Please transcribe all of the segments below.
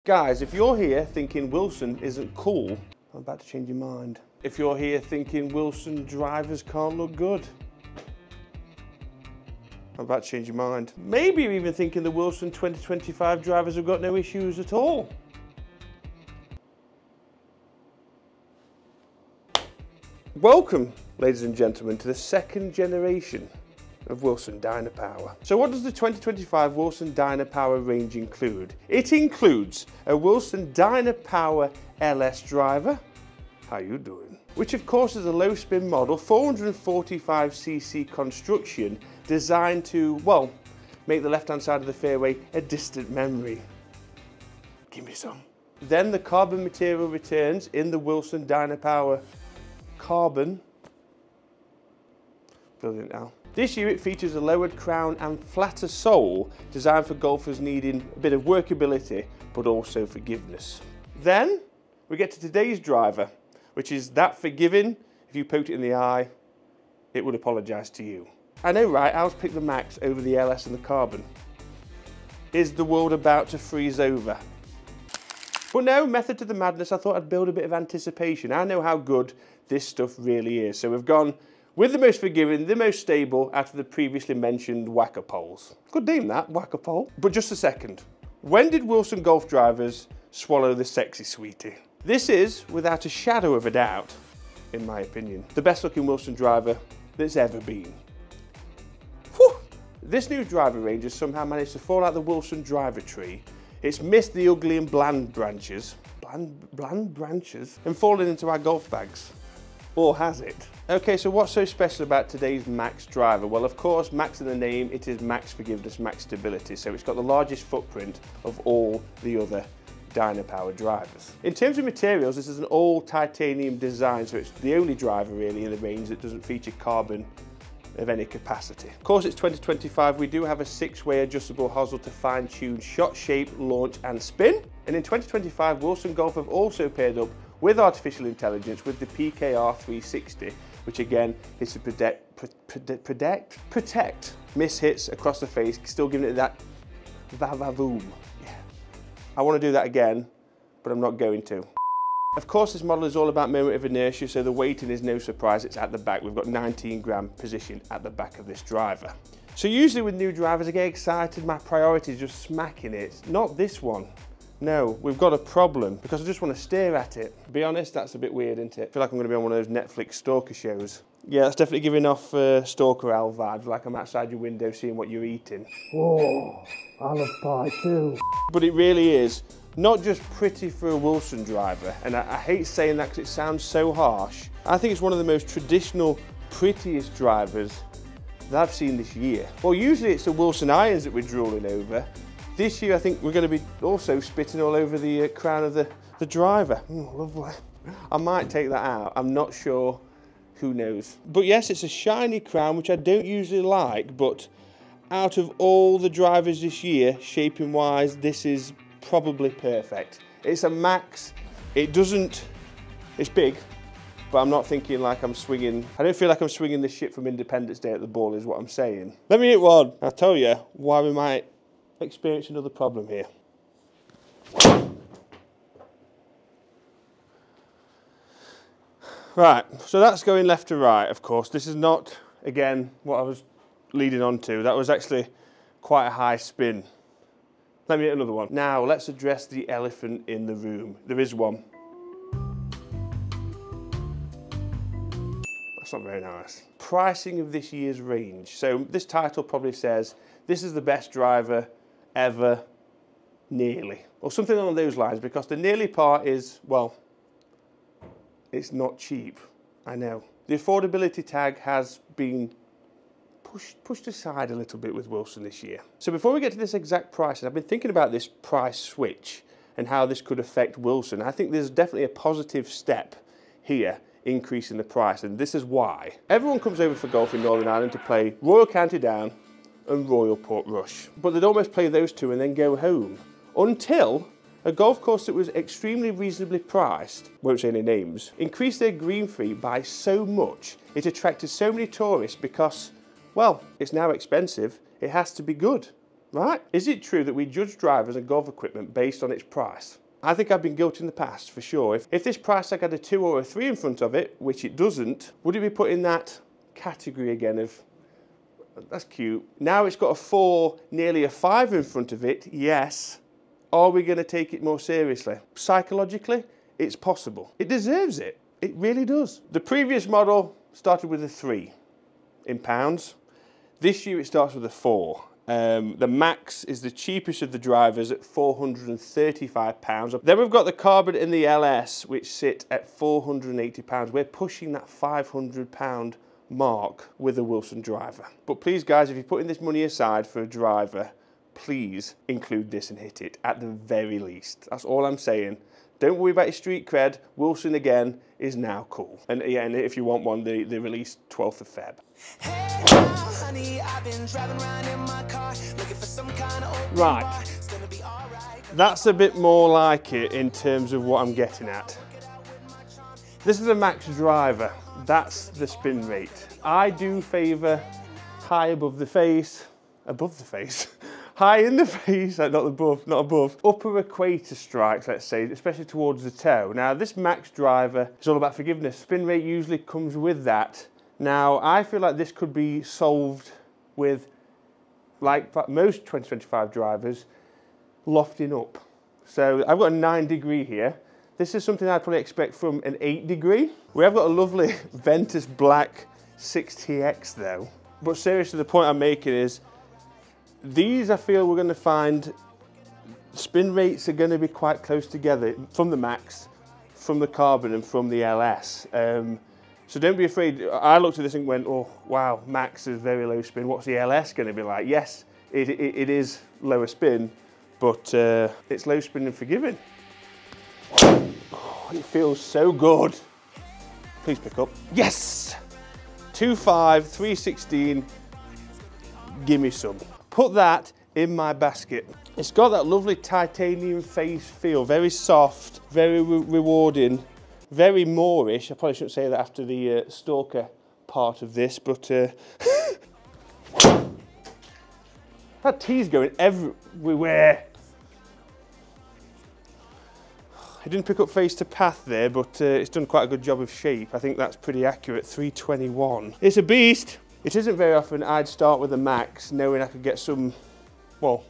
Guys, if you're here thinking Wilson isn't cool, I'm about to change your mind. If you're here thinking Wilson drivers can't look good, I'm about to change your mind. Maybe you're even thinking the Wilson 2025 drivers have got no issues at all. Welcome, ladies and gentlemen, to the second generation of Wilson Dynapower. So what does the 2025 Wilson Dynapower range include? It includes a Wilson Dynapower LS driver. How you doing? Which of course is a low spin model, 445cc construction designed to, well, make the left-hand side of the fairway a distant memory. Give me some. Then the carbon material returns in the Wilson Dynapower Carbon. Brilliant now. This year it features a lowered crown and flatter sole designed for golfers needing a bit of workability but also forgiveness. Then we get to today's driver, which is that forgiving, if you poked it in the eye, it would apologise to you. I know, right? Owls pick the Max over the LS and the Carbon. Is the world about to freeze over? But no, method to the madness, I thought I'd build a bit of anticipation. I know how good this stuff really is. So we've gone with the most forgiving, the most stable out of the previously mentioned whacker poles. Good name that, whacker pole. But just a second. When did Wilson golf drivers swallow the sexy sweetie? This is, without a shadow of a doubt, in my opinion, the best looking Wilson driver that's ever been. Whew. This new driver range has somehow managed to fall out the Wilson driver tree. It's missed the ugly and bland branches, bland branches, and fallen into our golf bags. Or has it? Okay, so what's so special about today's Max driver? Well, of course, Max in the name, it is Max Forgiveness, Max Stability. So it's got the largest footprint of all the other Dynapower drivers. In terms of materials, this is an all titanium design, so it's the only driver really in the range that doesn't feature carbon of any capacity. Of course, it's 2025. We do have a 6-way adjustable hosel to fine-tune shot shape, launch and spin. And in 2025, Wilson Golf have also paired up with artificial intelligence with the PKR 360, which again is to protect miss hits across the face, still giving it that va-va-voom. Yeah. I want to do that again, but I'm not going to. Of course, this model is all about moment of inertia, so the weighting is no surprise, it's at the back. We've got 19 gram position at the back of this driver. So usually with new drivers, I get excited, my priority is just smacking it. Not this one. No, we've got a problem because I just want to stare at it. To be honest, that's a bit weird, isn't it? I feel like I'm going to be on one of those Netflix stalker shows. Yeah, that's definitely giving off stalker owl vibes, like I'm outside your window seeing what you're eating. Oh, I love pie too. But it really is not just pretty for a Wilson driver, and I hate saying that because it sounds so harsh. I think it's one of the most traditional, prettiest drivers that I've seen this year. Well, usually it's the Wilson irons that we're drooling over. This year I think we're going to be also spitting all over the crown of the driver. Lovely. I might take that out, I'm not sure, who knows. But yes, it's a shiny crown, which I don't usually like, but out of all the drivers this year, shaping wise, this is probably perfect. It's a Max, it's big, but I'm not thinking like I'm swinging, I don't feel like I'm swinging this shit from Independence Day at the ball is what I'm saying. Let me hit one. I'll tell you why we might experience another problem here. Right, so that's going left to right, of course. This is not, again, what I was leading on to. That was actually quite a high spin. Let me hit another one. Now, let's address the elephant in the room. There is one. That's not very nice. Pricing of this year's range. So this title probably says, this is the best driver ever, nearly. Or something along those lines, because the nearly part is, well, it's not cheap, I know. The affordability tag has been pushed aside a little bit with Wilson this year. So before we get to this exact price, I've been thinking about this price switch and how this could affect Wilson. I think there's definitely a positive step here, increasing the price, and this is why. Everyone comes over for golf in Northern Ireland to play Royal County Down and Royal Portrush, but they'd almost play those two and then go home, until a golf course that was extremely reasonably priced, won't say any names, increased their green fee by so much, it attracted so many tourists because, well, it's now expensive, it has to be good. right? Is it true that we judge drivers and golf equipment based on its price? I think I've been guilty in the past, for sure. If this price tag had a 2 or a 3 in front of it, which it doesn't, would it be put in that category again of, that's cute. Now it's got a 4, nearly a 5 in front of it, yes. Are we going to take it more seriously? Psychologically, it's possible. It deserves it. It really does. The previous model started with a 3 in pounds. This year it starts with a 4. The Max is the cheapest of the drivers at £435. Then we've got the Carbon and the LS, which sit at £480. We're pushing that £500 mark with a Wilson driver. But please guys, if you're putting this money aside for a driver, please include this and hit it at the very least. That's all I'm saying. Don't worry about your street cred. Wilson again is now cool. And yeah, and if you want one, they release 12th of Feb. Hey now, honey, I've been driving around in my car, looking for some kind of open bar. It's gonna be all right. That's a bit more like it in terms of what I'm getting at. This is a Max driver. That's the spin rate. I do favour high above the face, high in the face, like not above, upper equator strikes, let's say, especially towards the toe. Now, this Max driver is all about forgiveness. Spin rate usually comes with that. Now, I feel like this could be solved with, like most 2025 drivers, lofting up. So I've got a 9 degree here. This is something I'd probably expect from an 8 degree. We have got a lovely Ventus Black 6TX though. But seriously, the point I'm making is, these I feel we're going to find spin rates are going to be quite close together from the Max, from the Carbon and from the LS. So don't be afraid. I looked at this and went, oh wow, Max is very low spin. What's the LS going to be like? Yes, it is lower spin, but it's low spin and forgiving. Oh, it feels so good. Please pick up. Yes! 2.5, 316, give me some. Put that in my basket. It's got that lovely titanium face feel, very soft, very rewarding, very Moorish. I probably shouldn't say that after the stalker part of this, but that tea's going everywhere. I didn't pick up face to path there, but it's done quite a good job of shape. I think that's pretty accurate, 321. It's a beast. It isn't very often I'd start with a Max knowing I could get some, well,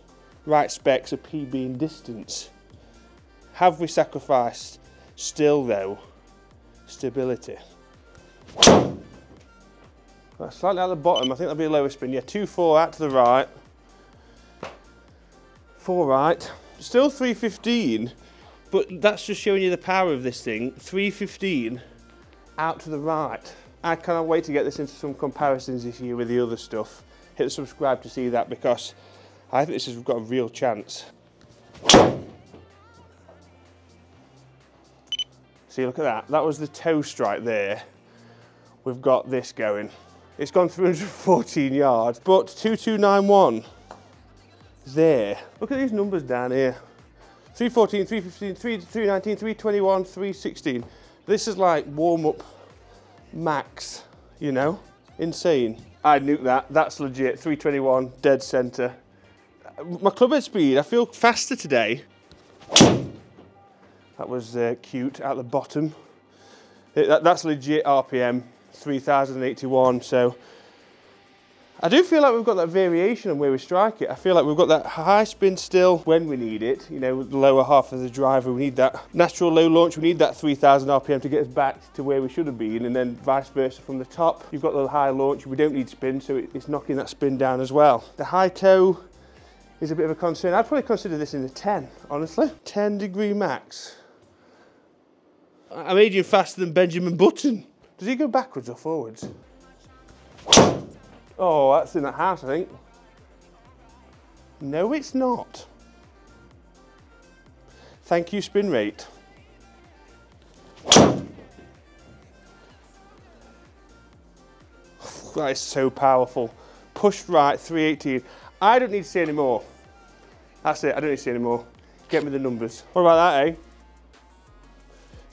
right specs of PB and distance. Have we sacrificed? Still though, stability. That's slightly at the bottom, I think that'll be a lower spin. Yeah, 2.4 out to the right. 4 right. Still 315, but that's just showing you the power of this thing. 315 out to the right. I cannot wait to get this into some comparisons this year with the other stuff. Hit the subscribe to see that, because I think this has got a real chance. See, look at that. That was the toe strike there. We've got this going. It's gone 314 yards, but 2291 there. Look at these numbers down here. 314, 315, 319, 321, 316. This is like warm-up Max, you know, insane. I'd nuke that. That's legit. 321, dead center. My clubhead speed, I feel faster today. That was cute at the bottom. That's legit RPM, 3081. So I do feel like we've got that variation on where we strike it. I feel like we've got that high spin still when we need it. You know, the lower half of the driver, we need that natural low launch. We need that 3000 RPM to get us back to where we should have been, and then vice versa from the top. You've got the high launch, we don't need spin, so it's knocking that spin down as well. The high toe is a bit of a concern. I'd probably consider this in a 10, honestly. 10 degree Max. I'm aging faster than Benjamin Button. Does he go backwards or forwards? Oh, that's in that house, I think. No, it's not. Thank you, spin rate. That is so powerful. Pushed right, 318. I don't need to see any more. That's it, I don't need to see any more. Get me the numbers. What about that, eh?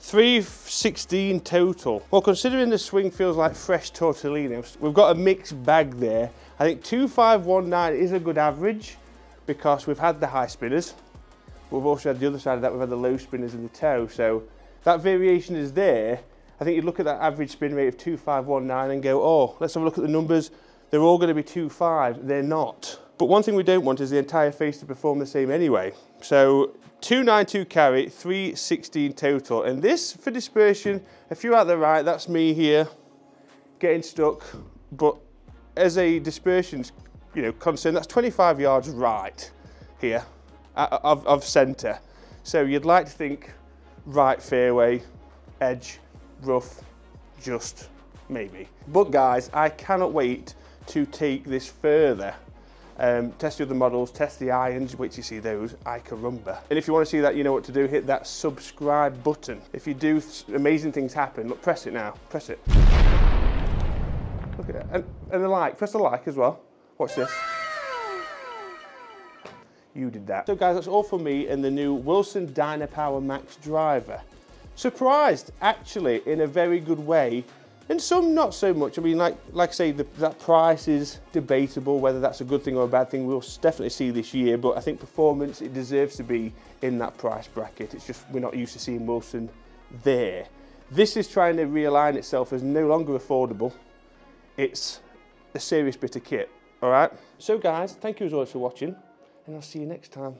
316 total. Well, considering the swing feels like fresh tortellini, we've got a mixed bag there. I think 2519 is a good average, because we've had the high spinners, but we've also had the other side of that, we've had the low spinners in the toe. So that variation is there. I think you'd look at that average spin rate of 2519 and go, oh, let's have a look at the numbers. They're all going to be 2.5. They're not. But one thing we don't want is the entire face to perform the same anyway. So 292 carry, 316 total. And this for dispersion, if you're out there right, that's me here getting stuck. But as a dispersion, concern, that's 25 yards right here of centre. So you'd like to think right fairway, edge, rough, just maybe. But guys, I cannot wait to take this further. Test the other models, test the irons, wait till you see those, ay carumba. And if you want to see that, you know what to do, hit that subscribe button. If you do, amazing things happen. Look, press it now, press it. Look at that, and the like, press the like as well. Watch this. You did that. So guys, that's all from me and the new Wilson Dynapower Max driver. Surprised, actually, in a very good way, and some not so much. I mean, like I say, that price is debatable, whether that's a good thing or a bad thing. We'll definitely see this year, but I think performance, it deserves to be in that price bracket. It's just, we're not used to seeing Wilson there. This is trying to realign itself as no longer affordable. It's a serious bit of kit, all right? So guys, thank you as always for watching, and I'll see you next time.